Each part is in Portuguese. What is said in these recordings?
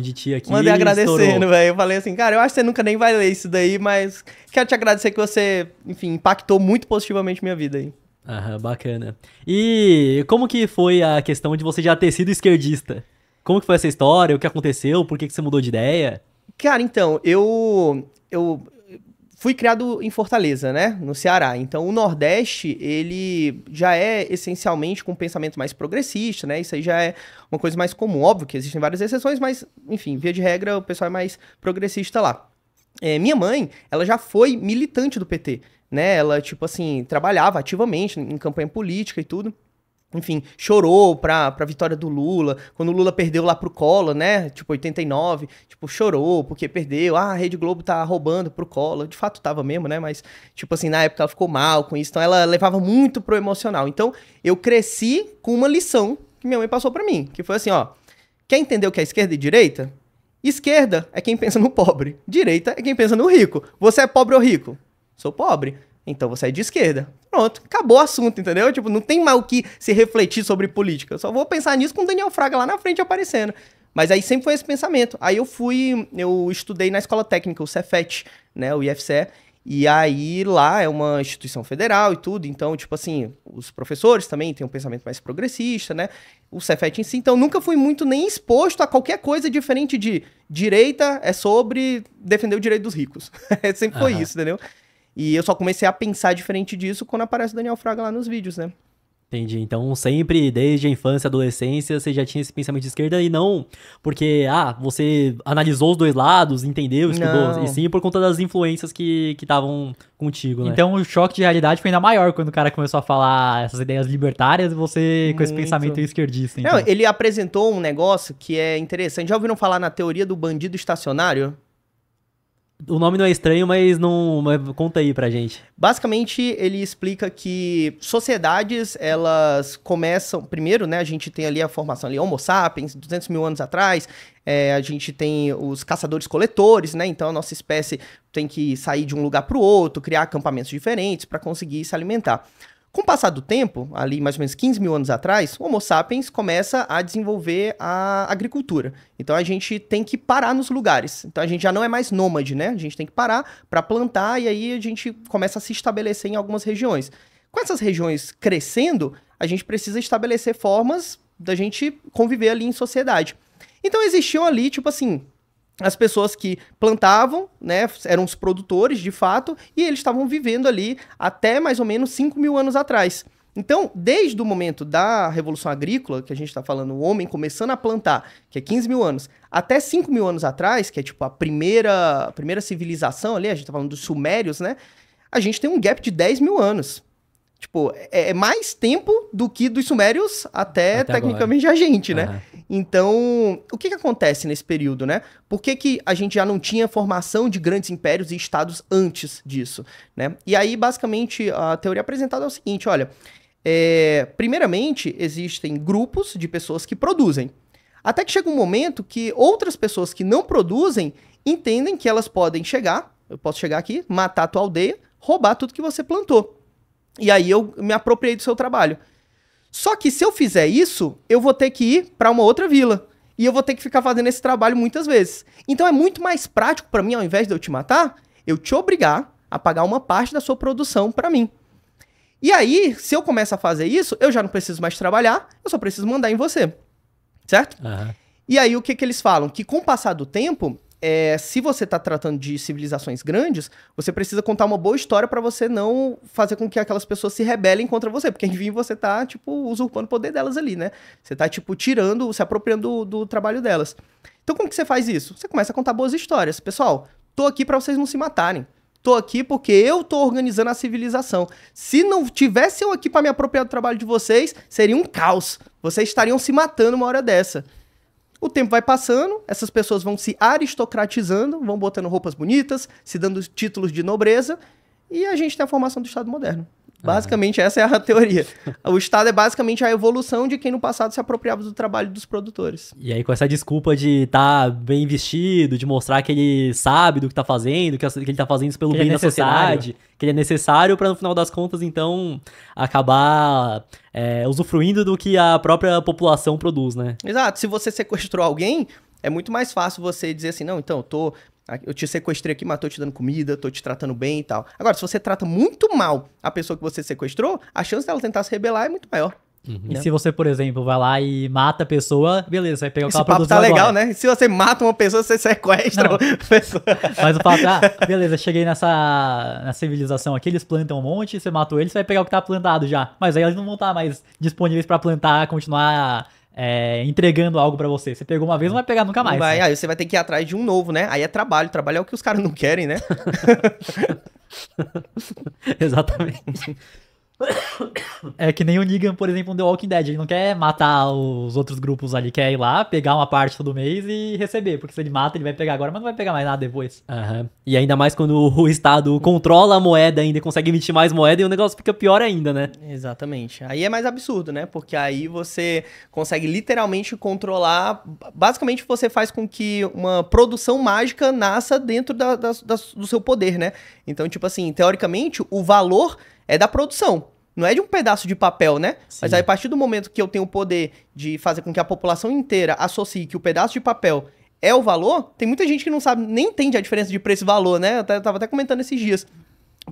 de ti aqui. Mandei agradecendo, estourou. velho. Eu falei assim, cara, eu acho que você nunca nem vai ler isso daí, mas quero te agradecer que você, enfim, impactou muito positivamente minha vida aí. Aham, bacana. E como que foi a questão de você já ter sido esquerdista? Como que foi essa história? O que aconteceu? Por que você mudou de ideia? Cara, então, eu fui criado em Fortaleza, né, no Ceará. Então, o Nordeste, ele já é essencialmente com um pensamento mais progressista, né? Isso aí já é uma coisa mais comum. Óbvio que existem várias exceções, mas, enfim, via de regra, o pessoal é mais progressista lá. Minha mãe, ela já foi militante do PT, né? Ela, tipo assim, trabalhava ativamente em campanha política e tudo. Enfim, chorou pra vitória do Lula, quando o Lula perdeu lá pro Collor, né, tipo 89, tipo, chorou porque perdeu, a Rede Globo tá roubando pro Collor, de fato tava mesmo, né, mas, tipo assim, na época ela ficou mal com isso, então ela levava muito pro emocional. Então, eu cresci com uma lição que minha mãe passou pra mim, que foi assim, ó, quer entender o que é esquerda e direita? Esquerda é quem pensa no pobre, direita é quem pensa no rico. Você é pobre ou rico? Sou pobre. Então você é de esquerda. Pronto, acabou o assunto, entendeu? Tipo, não tem mais o que se refletir sobre política. Eu só vou pensar nisso com o Daniel Fraga lá na frente aparecendo. Mas aí sempre foi esse pensamento. Aí eu estudei na escola técnica, o Cefet, né, o IFCE. E aí lá é uma instituição federal e tudo. Então, tipo assim, os professores também têm um pensamento mais progressista, né? O Cefet em si. Então, nunca fui muito nem exposto a qualquer coisa diferente de direita é sobre defender o direito dos ricos. Sempre foi isso, entendeu? E eu só comecei a pensar diferente disso quando aparece o Daniel Fraga lá nos vídeos, né? Entendi. Então, sempre, desde a infância, adolescência, você já tinha esse pensamento de esquerda e não porque, você analisou os dois lados, entendeu, estudou, Não. e sim por conta das influências que estavam contigo, né? Então o choque de realidade foi ainda maior quando o cara começou a falar essas ideias libertárias e você com esse Muito. pensamento esquerdista. Então. Não, ele apresentou um negócio que é interessante. Já ouviram falar na teoria do bandido estacionário? O nome não é estranho, mas não. Mas conta aí pra gente. Basicamente, ele explica que sociedades, elas começam... Primeiro, né, a gente tem ali a formação ali, Homo sapiens, 200 mil anos atrás. A gente tem os caçadores-coletores, né? Então, a nossa espécie tem que sair de um lugar para o outro, criar acampamentos diferentes para conseguir se alimentar. Com o passar do tempo, ali mais ou menos 15 mil anos atrás, o Homo sapiens começa a desenvolver a agricultura. Então a gente tem que parar nos lugares. Então a gente já não é mais nômade, né? A gente tem que parar para plantar e aí a gente começa a se estabelecer em algumas regiões. Com essas regiões crescendo, a gente precisa estabelecer formas da gente conviver ali em sociedade. Então existiam ali, tipo assim, as pessoas que plantavam, né, eram os produtores de fato, e eles estavam vivendo ali até mais ou menos 5 mil anos atrás. Então, desde o momento da Revolução Agrícola, que a gente está falando, o homem começando a plantar, que é 15 mil anos, até 5 mil anos atrás, que é tipo a primeira civilização ali, a gente está falando dos sumérios, né, a gente tem um gap de 10 mil anos. Tipo, é mais tempo do que dos sumérios até tecnicamente agora. A gente, né? Então, o que acontece nesse período, né? Por que a gente já não tinha formação de grandes impérios e estados antes disso, né? E aí, basicamente, a teoria apresentada é o seguinte, olha, primeiramente, existem grupos de pessoas que produzem. Até que chega um momento que outras pessoas que não produzem entendem que elas podem chegar, eu posso chegar aqui, matar a tua aldeia, roubar tudo que você plantou. E aí eu me apropriei do seu trabalho. Só que se eu fizer isso, eu vou ter que ir para uma outra vila. E eu vou ter que ficar fazendo esse trabalho muitas vezes. Então é muito mais prático para mim, ao invés de eu te matar, eu te obrigar a pagar uma parte da sua produção para mim. E aí, se eu começo a fazer isso, eu já não preciso mais trabalhar, eu só preciso mandar em você. Certo? E aí o que eles falam? Que com o passar do tempo... se você está tratando de civilizações grandes, você precisa contar uma boa história para você não fazer com que aquelas pessoas se rebelem contra você, porque enfim, você tá, tipo, usurpando o poder delas ali, né? Você tá, tipo, se apropriando do trabalho delas. Então como que você faz isso? Você começa a contar boas histórias. Pessoal, tô aqui para vocês não se matarem. Tô aqui porque eu tô organizando a civilização. Se não tivesse eu aqui para me apropriar do trabalho de vocês, seria um caos. Vocês estariam se matando uma hora dessa. O tempo vai passando, essas pessoas vão se aristocratizando, vão botando roupas bonitas, se dando títulos de nobreza, e a gente tem a formação do Estado moderno. Basicamente, essa é a teoria. O Estado é basicamente a evolução de quem no passado se apropriava do trabalho dos produtores. E aí, com essa desculpa de estar bem vestido, de mostrar que ele sabe do que tá fazendo, que ele tá fazendo isso pelo bem da sociedade, que ele é necessário para, no final das contas, então, acabar usufruindo do que a própria população produz, né? Exato. Se você sequestrou alguém, É muito mais fácil você dizer assim, não, então, eu te sequestrei aqui, mas tô te dando comida, tô te tratando bem e tal. Agora, se você trata muito mal a pessoa que você sequestrou, a chance dela tentar se rebelar é muito maior. E se você, por exemplo, vai lá e mata a pessoa, beleza, você vai pegar o que ela produziu agora. Esse papo tá legal, né? Se você mata uma pessoa, você sequestra uma pessoa. Mas o papo beleza, cheguei na civilização aqui, eles plantam um monte, você matou eles, você vai pegar o que tá plantado já. Mas aí eles não vão estar mais disponíveis pra plantar, continuar entregando algo pra você. Você pegou uma vez, não vai pegar nunca mais. Vai, aí você vai ter que ir atrás de um novo, né? Aí é trabalho é o que os caras não querem, né? Exatamente. É que nem o Negan, por exemplo, no The Walking Dead. Ele não quer matar os outros grupos ali, quer ir lá, pegar uma parte todo mês e receber. Porque se ele mata, ele vai pegar agora, mas não vai pegar mais nada depois. Uhum. E ainda mais quando o Estado controla a moeda ainda, consegue emitir mais moeda e o negócio fica pior ainda, né? Exatamente. Aí é mais absurdo, né? Porque aí você consegue literalmente controlar... Basicamente, você faz com que uma produção mágica nasça dentro do seu poder, né? Então, tipo assim, teoricamente, o valor é da produção. Não é de um pedaço de papel, né? Sim. Mas aí, a partir do momento que eu tenho o poder de fazer com que a população inteira associe que o pedaço de papel é o valor, tem muita gente que não sabe, nem entende a diferença de preço e valor, né? Eu tava até comentando esses dias.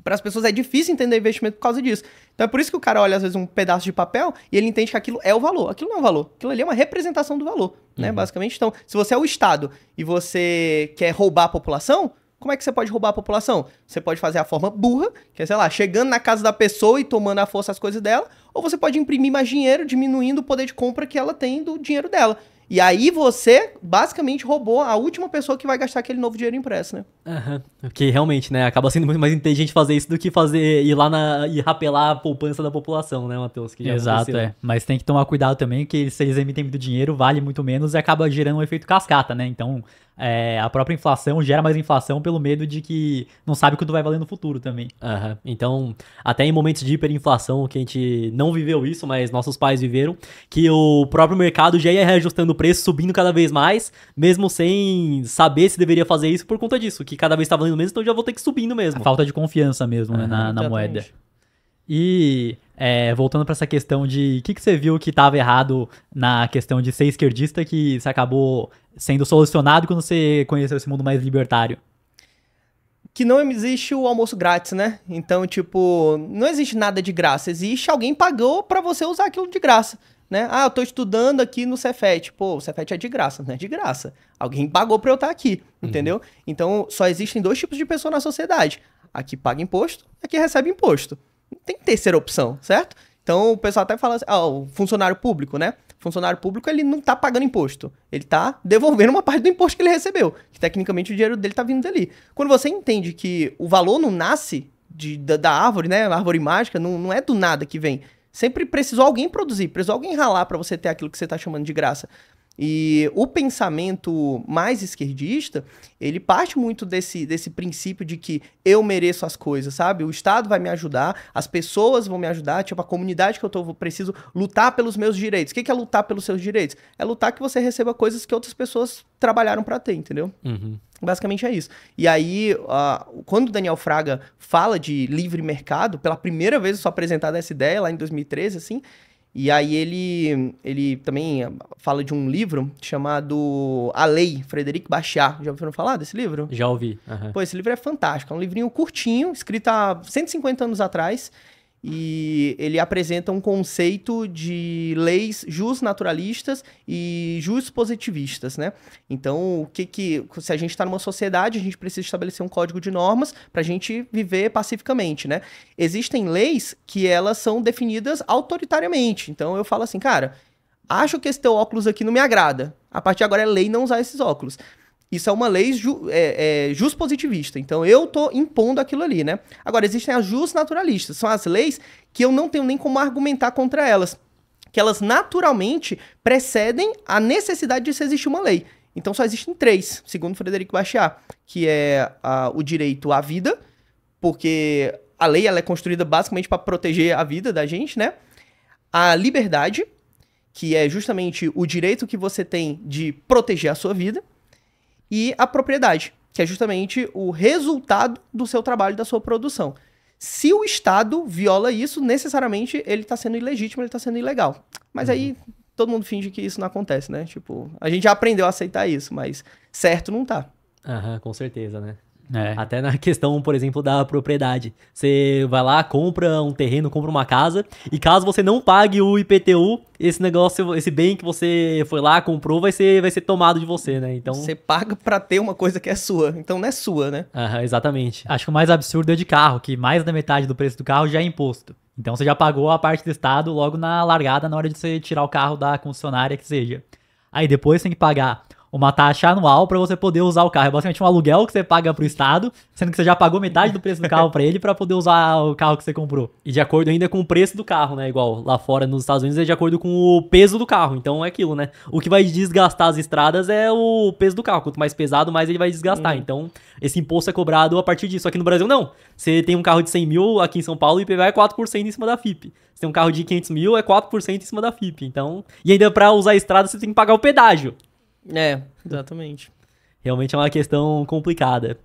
Para as pessoas é difícil entender investimento por causa disso. Então é por isso que o cara olha, às vezes, um pedaço de papel e ele entende que aquilo é o valor. Aquilo não é o valor. Aquilo ali é uma representação do valor, né? Basicamente. Então, se você é o Estado e você quer roubar a população... Como é que você pode roubar a população? Você pode fazer a forma burra, que é, sei lá, chegando na casa da pessoa e tomando à força as coisas dela, ou você pode imprimir mais dinheiro, diminuindo o poder de compra que ela tem do dinheiro dela. E aí você, basicamente, roubou a última pessoa que vai gastar aquele novo dinheiro impresso, né? Porque realmente, né, acaba sendo muito mais inteligente fazer isso do que ir lá e rapelar a poupança da população, né, Matheus? Exato, Mas tem que tomar cuidado também, que se eles emitem muito dinheiro, vale muito menos e acaba gerando um efeito cascata, né? Então, a própria inflação gera mais inflação pelo medo de que não sabe quanto vai valer no futuro também. Então, até em momentos de hiperinflação, que a gente não viveu isso, mas nossos pais viveram, que o próprio mercado já ia reajustando o preço, subindo cada vez mais, mesmo sem saber se deveria fazer isso por conta disso, que cada vez tá valendo menos, então já vou ter que ir subindo mesmo. A falta de confiança mesmo, né, na moeda. E voltando para essa questão de o que você viu que estava errado na questão de ser esquerdista, que você acabou sendo solucionado quando você conheceu esse mundo mais libertário. Que não existe o almoço grátis, né? Então, tipo, não existe nada de graça. Existe alguém pagou para você usar aquilo de graça, né? Ah, eu tô estudando aqui no Cefet. Pô, o Cefet é de graça, não é de graça. Alguém pagou para eu estar aqui, entendeu? Então, só existem dois tipos de pessoa na sociedade. A que paga imposto e a que recebe imposto. Não tem terceira opção, certo? Então, o pessoal até fala assim, o funcionário público, né? O funcionário público, ele não tá pagando imposto. Ele tá devolvendo uma parte do imposto que ele recebeu. Que, tecnicamente, o dinheiro dele tá vindo dali. Quando você entende que o valor não nasce da árvore, né? A árvore mágica, não é do nada que vem. Sempre precisou alguém produzir, precisou alguém ralar para você ter aquilo que você tá chamando de graça. E o pensamento mais esquerdista, ele parte muito desse princípio de que eu mereço as coisas, sabe? O Estado vai me ajudar, as pessoas vão me ajudar, tipo, a comunidade que eu preciso lutar pelos meus direitos. O que é lutar pelos seus direitos? É lutar que você receba coisas que outras pessoas trabalharam para ter, entendeu? Basicamente é isso. E aí, quando o Daniel Fraga fala de livre mercado, pela primeira vez eu sou apresentado essa ideia, lá em 2013, assim... E aí ele também fala de um livro chamado A Lei, Frederic Bastiat. Já ouviram falar desse livro? Já ouvi. Pô, esse livro é fantástico. É um livrinho curtinho, escrito há 150 anos atrás. E ele apresenta um conceito de leis justnaturalistas e justpositivistas, né? Então, se a gente está numa sociedade, a gente precisa estabelecer um código de normas para a gente viver pacificamente, né? Existem leis que elas são definidas autoritariamente. Então, eu falo assim, cara, acho que esse teu óculos aqui não me agrada. A partir de agora é lei não usar esses óculos. Isso é uma lei justpositivista. Então, eu tô impondo aquilo ali, né? Agora, existem as justnaturalistas. São as leis que eu não tenho nem como argumentar contra elas. Que elas, naturalmente, precedem a necessidade de se existir uma lei. Então, só existem três, segundo Frederic Bastiat. Que é o direito à vida, porque a lei ela é construída basicamente para proteger a vida da gente, né? A liberdade, que é justamente o direito que você tem de proteger a sua vida. E a propriedade, que é justamente o resultado do seu trabalho, da sua produção. Se o Estado viola isso, necessariamente ele está sendo ilegítimo, ele está sendo ilegal. Mas aí todo mundo finge que isso não acontece, né? Tipo, a gente já aprendeu a aceitar isso, mas certo não tá. Aham, com certeza, né? É. Até na questão, por exemplo, da propriedade. Você vai lá, compra um terreno, compra uma casa, e caso você não pague o IPTU, esse negócio, esse bem que você foi lá, comprou, vai ser tomado de você, né? Então... Você paga pra ter uma coisa que é sua, então não é sua, né? Aham, exatamente. Acho que o mais absurdo é de carro, que mais da metade do preço do carro já é imposto. Então você já pagou a parte do Estado logo na largada, na hora de você tirar o carro da concessionária que seja. Aí depois você tem que pagar uma taxa anual para você poder usar o carro. É basicamente um aluguel que você paga pro Estado, sendo que você já pagou metade do preço do carro para ele para poder usar o carro que você comprou. E de acordo ainda com o preço do carro, né? Igual lá fora nos Estados Unidos é de acordo com o peso do carro. Então é aquilo, né? O que vai desgastar as estradas é o peso do carro. Quanto mais pesado, mais ele vai desgastar. Então esse imposto é cobrado a partir disso. Aqui no Brasil, não. Você tem um carro de 100 mil aqui em São Paulo, o IPVA é 4% em cima da FIP. Você tem um carro de 500 mil, é 4% em cima da FIP. Então... E ainda para usar a estrada, você tem que pagar o pedágio. É, exatamente. Realmente é uma questão complicada.